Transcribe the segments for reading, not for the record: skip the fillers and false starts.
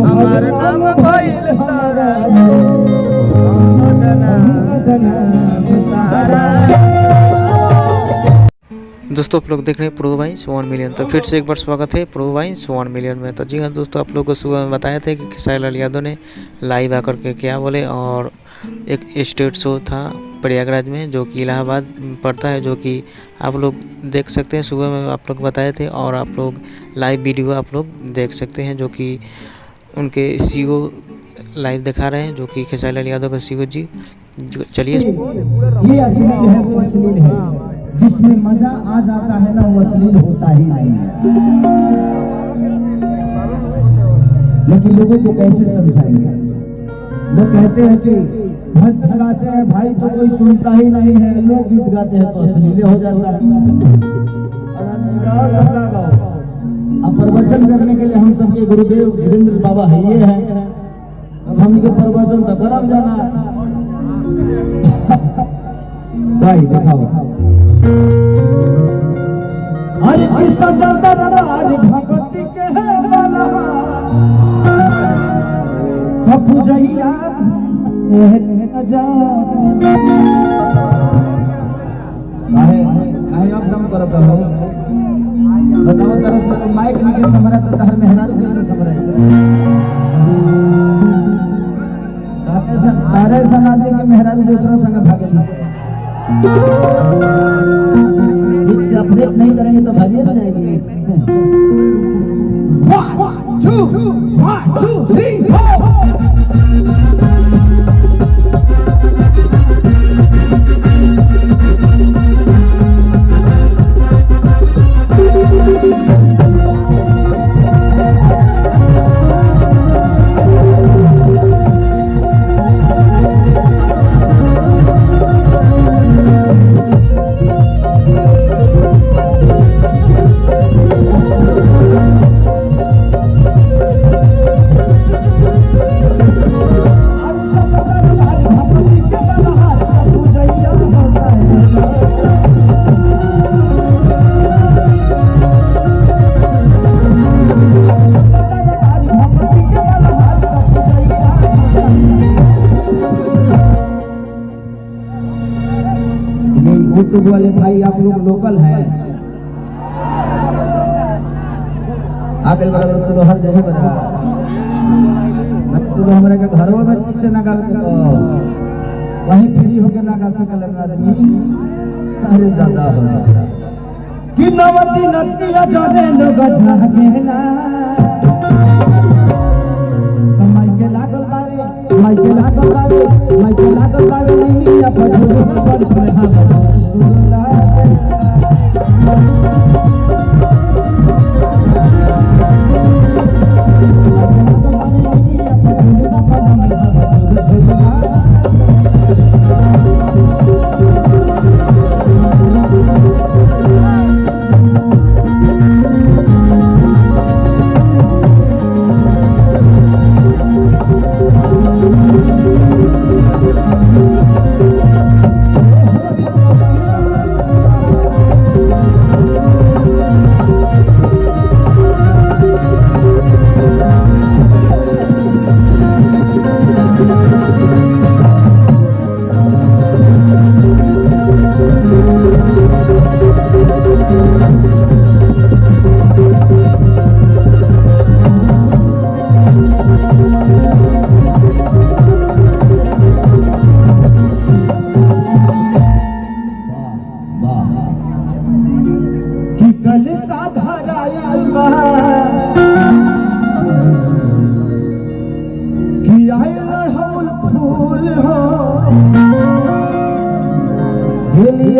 हमार नाम भइल तारा दोस्तों आप लोग देख रहे हैं प्रो वाइन्स 1 मिलियन। तो फिर से एक बार स्वागत है प्रो वाइन्स 1 मिलियन में। तो जी हाँ दोस्तों, आप लोग को सुबह में बताए थे कि खेसारी लाल यादव ने लाइव आकर के क्या बोले, और एक स्टेट शो था प्रयागराज में जो कि इलाहाबाद पड़ता है, जो कि आप लोग देख सकते हैं। सुबह में आप लोग बताए थे और आप लोग लाइव वीडियो आप लोग देख सकते हैं, जो कि उनके सीईओ लाइव दिखा रहे हैं, जो कि खेसारी लाल यादव का सीईओ जी। चलिए, ये अश्लील है, वो अश्लील है, जिसमें मजा आ जाता है ना वो अश्लील होता ही नहीं है। लेकिन लोगों को कैसे समझाएंगे? लोग कहते हैं कि भक्त गाते हैं भाई तो कोई सुनता ही नहीं है, लोग गीत गाते हैं तो अश्लील हो जाता है। अब प्रवचन करने के लिए हम सबके गुरुदेव धीरेन्द्र बाबा है ये हैं, अब हम के प्रवचन तो गरम जाना भाई दिखाओ। आज किस्सा चलता आज भगवती के है वाला पूजैया आप कम करत हो, बताओ तरह से माइक निके समरा तो तहर मेहरारू कैसे समरा सारे समाज के मेहरारू दूसरा संग भागे से अपडेट नहीं करेंगे तो भागिए ना जाएगी। 1 2 3 4 यूट्यूब वाले भाई आप लोग लोकल हैं, आगे बगल तो हर जगह बना तो हमारे के घरों में से ना गा वहीं फ्री होके ना गा सकल आदमी। अरे दादा हो कि नवती नतिया जाने लोग झागे ना माइके लागल बारे माइके लागल बारे माइके लागल बारे नहीं या बजू बड़ सुने हां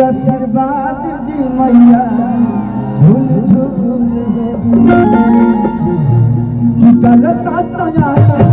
आशीर्वाद जी मैया झूल झूल कि कल साथ आया